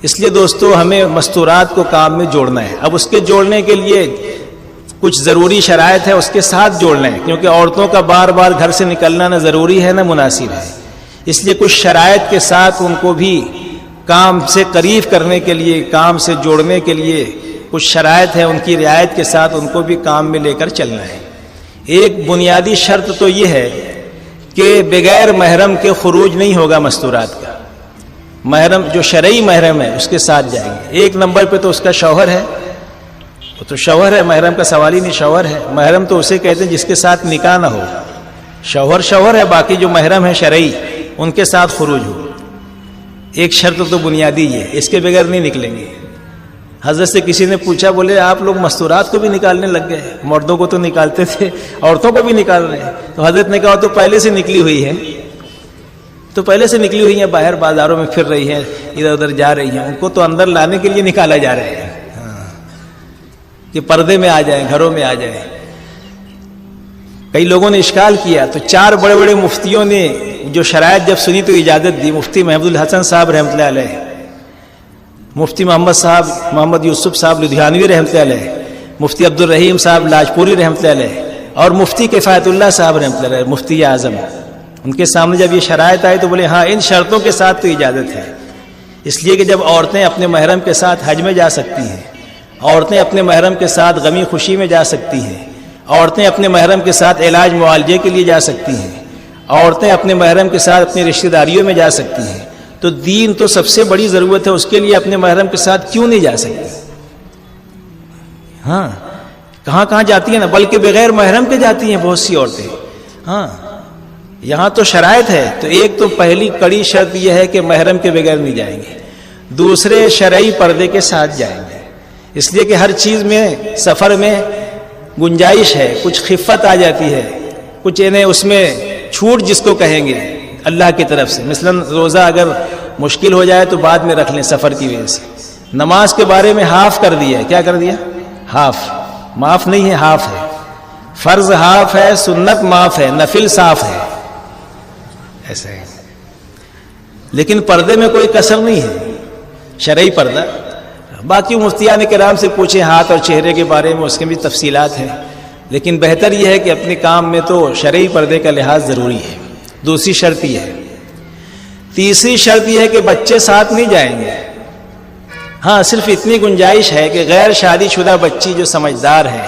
اس لیے دوستو ہمیں مستورات کو کام میں جوڑنا ہے. اب اس کے جوڑنے کے لیے کچھ ضروری شرائط ہے، اس کے ساتھ جوڑنا ہے، کیونکہ عورتوں کا بار بار گھر سے نکلنا نہ ضروری ہے نہ مناسب ہے. اس لیے کچھ شرائط کے ساتھ ان کو بھی کام سے قریب کرنے کے لیے، کام سے جوڑنے کے لیے کچھ شرائط ہے، ان کی رعایت کے ساتھ ان کو بھی کام میں لے کر چلنا ہے. ایک بنیادی شرط تو یہ ہے کہ بغیر محرم کے خروج نہیں ہوگا مستورات کا. محرم جو شرعی محرم ہے اس کے ساتھ جائیں گے. ایک نمبر پہ تو اس کا شوہر ہے، وہ تو شوہر ہے، محرم کا سوال ہی نہیں، شوہر ہے. محرم تو اسے کہتے ہیں جس کے ساتھ نکاح نہ ہو. شوہر ہے، باقی جو محرم ہے شرعی ان کے ساتھ خروج ہو. ایک شرط تو بنیادی یہ ہے، اس کے بغیر نہیں نکلیں گے. حضرت سے کسی نے پوچھا، بولے آپ لوگ مستورات کو بھی نکالنے لگ گئے، مردوں کو تو نکالتے تھے، عورتوں کو بھی نکال رہے ہیں. تو حضرت نے کہا تو پہلے سے نکلی ہوئی ہے، تو پہلے سے نکلی ہوئی ہیں، باہر بازاروں میں پھر رہی ہیں، ادھر ادھر جا رہی ہیں، ان کو تو اندر لانے کے لیے نکالا جا رہا ہے کہ پردے میں آ جائیں، گھروں میں آ جائیں. کئی لوگوں نے اشکال کیا، تو 4 بڑے بڑے مفتیوں نے جو شرائط جب سنی تو اجازت دی. مفتی محمود الحسن صاحب رحمۃ اللہ علیہ، مفتی محمد یوسف صاحب لدھیانوی رحمۃ اللہ علیہ، مفتی عبد الرحیم صاحب لاجپوری رحمۃ اللہ علیہ، اور مفتی کفایت اللہ صاحب رحمۃ اللہ علیہ، مفتی اعظم. ان کے سامنے جب یہ شرائط آئی تو بولے ہاں ان شرطوں کے ساتھ تو اجازت ہے. اس لیے کہ جب عورتیں اپنے محرم کے ساتھ حج میں جا سکتی ہیں، عورتیں اپنے محرم کے ساتھ غمی خوشی میں جا سکتی ہیں، عورتیں اپنے محرم کے ساتھ علاج معالجے کے لیے جا سکتی ہیں، عورتیں اپنے محرم کے ساتھ اپنی رشتہ داریوں میں جا سکتی ہیں، تو دین تو سب سے بڑی ضرورت ہے، اس کے لیے اپنے محرم کے ساتھ کیوں نہیں جا سکتی؟ ہاں کہاں کہاں جاتی ہیں نا، بلکہ بغیر محرم کے جاتی ہیں بہت سی عورتیں. ہاں یہاں تو شرائط ہے. تو ایک تو پہلی کڑی شرط یہ ہے کہ محرم کے بغیر نہیں جائیں گے. دوسرے شرعی پردے کے ساتھ جائیں گے، اس لیے کہ ہر چیز میں سفر میں گنجائش ہے، کچھ خفت آ جاتی ہے، کچھ انہیں اس میں چھوٹ جس کو کہیں گے اللہ کی طرف سے. مثلا روزہ اگر مشکل ہو جائے تو بعد میں رکھ لیں سفر کی وجہ سے. نماز کے بارے میں ہاف کر دیا ہے. کیا کر دیا؟ ہاف. معاف نہیں ہے، ہاف ہے. فرض ہاف ہے، سنت معاف ہے، نفل صاف ہے، ایسا ہے. لیکن پردے میں کوئی کسر نہیں ہے، شرعی پردہ. باقی مفتیان کرام سے پوچھیں ہاتھ اور چہرے کے بارے میں، اس کے بھی تفصیلات ہیں، لیکن بہتر یہ ہے کہ اپنے کام میں تو شرعی پردے کا لحاظ ضروری ہے. دوسری شرط یہ ہے. تیسری شرط یہ ہے کہ بچے ساتھ نہیں جائیں گے. ہاں صرف اتنی گنجائش ہے کہ غیر شادی شدہ بچی جو سمجھدار ہے،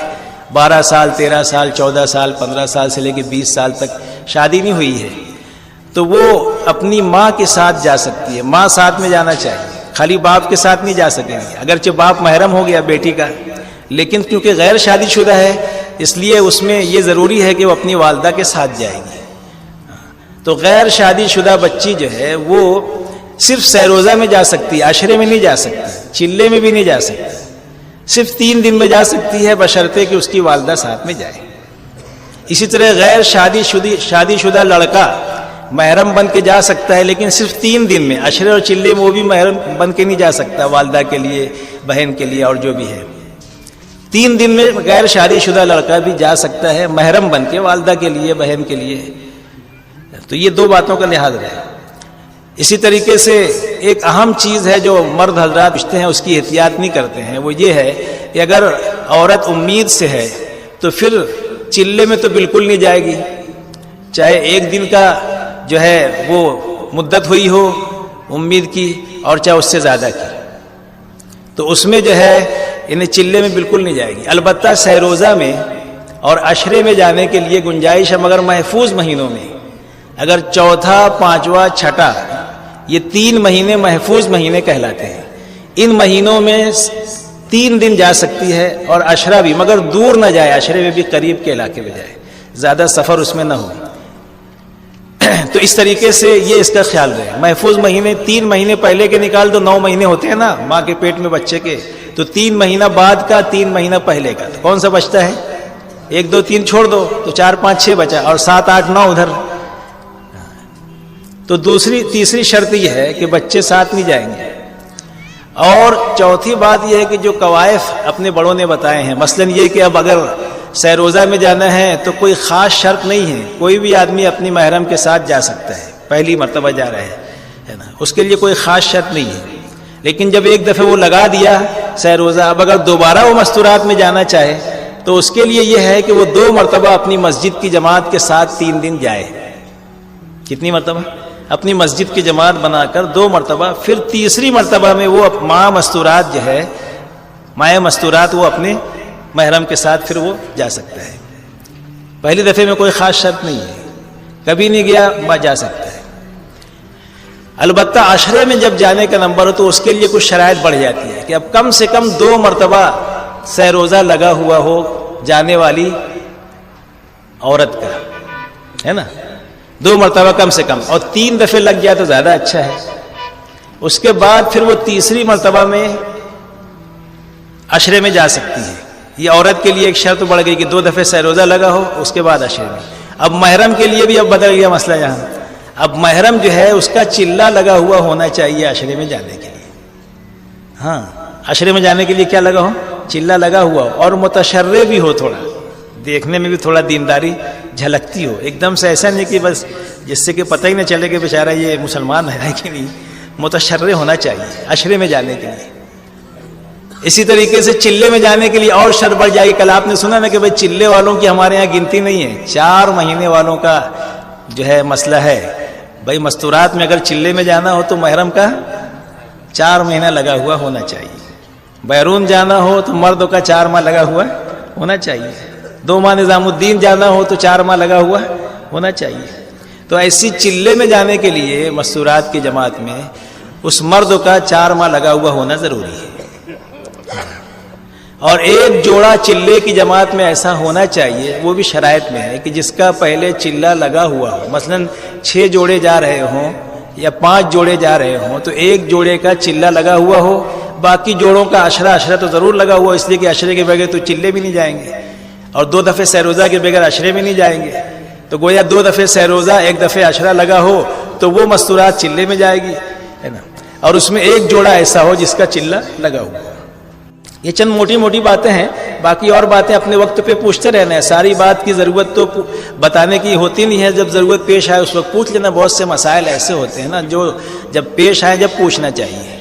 12 سال 13 سال 14 سال 15 سال سے لے کے 20 سال تک شادی نہیں ہوئی ہے، تو وہ اپنی ماں کے ساتھ جا سکتی ہے. ماں ساتھ میں جانا چاہیے، خالی باپ کے ساتھ نہیں جا سکیں گے. اگرچہ باپ محرم ہو گیا بیٹی کا، لیکن کیونکہ غیر شادی شدہ ہے اس لیے اس میں یہ ضروری ہے کہ وہ اپنی والدہ کے ساتھ جائے گی. تو غیر شادی شدہ بچی جو ہے وہ صرف سہروزہ میں جا سکتی ہے، عشرے میں نہیں جا سکتی، چلے میں بھی نہیں جا سکتی. صرف 3 دن میں جا سکتی ہے بشرطے کہ اس کی والدہ ساتھ میں جائے. اسی طرح غیر شادی شدہ لڑکا محرم بن کے جا سکتا ہے، لیکن صرف 3 دن میں. عشرے اور چلے میں وہ بھی محرم بن کے نہیں جا سکتا، والدہ کے لیے، بہن کے لیے اور جو بھی ہے. 3 دن میں غیر شادی شدہ لڑکا بھی جا سکتا ہے محرم بن کے، والدہ کے لیے، بہن کے لیے. تو یہ 2 باتوں کا لحاظ رہے. اسی طریقے سے ایک اہم چیز ہے جو مرد حضرات پوچھتے ہیں، اس کی احتیاط نہیں کرتے ہیں، وہ یہ ہے کہ اگر عورت امید سے ہے تو پھر چلے میں تو بالکل نہیں جائے گی، چاہے 1 دن کا جو ہے وہ مدت ہوئی ہو امید کی اور چاہے اس سے زیادہ کی، تو اس میں جو ہے انہیں چلے میں بالکل نہیں جائے گی. البتہ سہروزہ میں اور عشرے میں جانے کے لیے گنجائش ہے، مگر محفوظ مہینوں میں. اگر چوتھا، 5واں، 6ٹھا یہ 3 مہینے محفوظ مہینے کہلاتے ہیں. ان مہینوں میں 3 دن جا سکتی ہے اور عشرہ بھی، مگر دور نہ جائے، عشرے میں بھی قریب کے علاقے میں جائے، زیادہ سفر اس میں نہ ہو. تو اس طریقے سے یہ اس کا خیال رہے. محفوظ مہینے 3 مہینے پہلے کے نکال دو، 9 مہینے ہوتے ہیں نا ماں کے پیٹ میں بچے کے، تو 3 مہینہ بعد کا، 3 مہینہ پہلے کا، تو کون سا بچتا ہے؟ 1 2 3 چھوڑ دو تو 4 5 6 بچا، اور 7 8 9 ادھر. تو تیسری شرط یہ ہے کہ بچے ساتھ نہیں جائیں گے. اور چوتھی بات یہ ہے کہ جو قوائف اپنے بڑوں نے بتائے ہیں، مثلا یہ کہ اب اگر سہروزہ میں جانا ہے تو کوئی خاص شرط نہیں ہے، کوئی بھی آدمی اپنی محرم کے ساتھ جا سکتا ہے، پہلی مرتبہ جا رہا ہے نا، اس کے لیے کوئی خاص شرط نہیں ہے. لیکن جب ایک دفعہ وہ لگا دیا سہ روزہ، اب اگر دوبارہ وہ مستورات میں جانا چاہے تو اس کے لیے یہ ہے کہ وہ 2 مرتبہ اپنی مسجد کی جماعت کے ساتھ 3 دن جائے. کتنی مرتبہ؟ اپنی مسجد کی جماعت بنا کر 2 مرتبہ، پھر تیسری مرتبہ میں وہ ماہ مستورات جو ہے، ماہ مستورات، وہ اپنے محرم کے ساتھ پھر وہ جا سکتا ہے. پہلی دفعے میں کوئی خاص شرط نہیں ہے، کبھی نہیں گیا جا سکتا ہے. البتہ عشرے میں جب جانے کا نمبر ہو تو اس کے لیے کچھ شرائط بڑھ جاتی ہے کہ اب کم سے کم 2 مرتبہ سہ روزہ لگا ہوا ہو جانے والی عورت کا، ہے نا، 2 مرتبہ کم سے کم، اور 3 دفعے لگ گیا تو زیادہ اچھا ہے. اس کے بعد پھر وہ تیسری مرتبہ میں عشرے میں جا سکتی ہے. یہ عورت کے لیے ایک شرط بڑھ گئی کہ 2 دفعے سہ روزہ لگا ہو، اس کے بعد عشرے میں. اب محرم کے لیے بھی اب بدل گیا مسئلہ یہاں. اب محرم جو ہے اس کا چلہ لگا ہوا ہونا چاہیے عشرے میں جانے کے لیے. ہاں، عشرے میں جانے کے لیے کیا لگا ہو؟ چلہ لگا ہوا ہو، اور متشرع بھی ہو، تھوڑا دیکھنے میں بھی تھوڑا دینداری جھلکتی ہو. ایک دم سے ایسا نہیں کہ بس جس سے کہ پتہ ہی نہ چلے کہ بیچارہ یہ مسلمان ہے کہ نہیں. متشرع ہونا چاہیے عشرے میں جانے کے لیے. اسی طریقے سے چلے میں جانے کے لیے اور شرط بڑھ جائے گی. کل آپ نے سنا نا کہ بھائی چلے والوں کی ہمارے یہاں گنتی نہیں ہے، 4 مہینے والوں کا جو ہے مسئلہ ہے. بھائی مستورات میں اگر چلے میں جانا ہو تو محرم کا 4 مہینہ لگا ہوا ہونا چاہیے. بیرون جانا ہو تو مرد کا 4 ماہ لگا ہوا ہونا چاہیے. 2 ماہ نظام الدین جانا ہو تو 4 ماہ لگا ہوا ہونا چاہیے. تو ایسی چلے میں جانے کے لیے مستورات کی جماعت میں اس مرد کا 4 ماہ لگا ہوا ہونا ضروری ہے. اور ایک جوڑا چلے کی جماعت میں ایسا ہونا چاہیے، وہ بھی شرائط میں ہے کہ جس کا پہلے چلہ لگا ہوا ہو. مثلا 6 جوڑے جا رہے ہوں یا 5 جوڑے جا رہے ہوں تو ایک جوڑے کا چلہ لگا ہوا ہو، باقی جوڑوں کا عشرہ تو ضرور لگا ہوا، اس لیے کہ عشرے کے بغیر تو چلے بھی نہیں جائیں گے، اور 2 دفعے سہ روزہ کے بغیر عشرے میں نہیں جائیں گے. تو گویا 2 دفعے سہ روزہ 1 دفعے عشرہ لگا ہو تو وہ مستورات چلے میں جائے گی، ہے نا. اور اس میں ایک جوڑا ایسا ہو جس کا چلہ لگا ہوا. یہ چند موٹی موٹی باتیں ہیں، باقی اور باتیں اپنے وقت پہ پوچھتے رہنا ہے. ساری بات کی ضرورت تو بتانے کی ہوتی نہیں ہے، جب ضرورت پیش آئے اس وقت پوچھ لینا. بہت سے مسائل ایسے ہوتے ہیں نا جو جب پیش آئے جب پوچھنا چاہیے.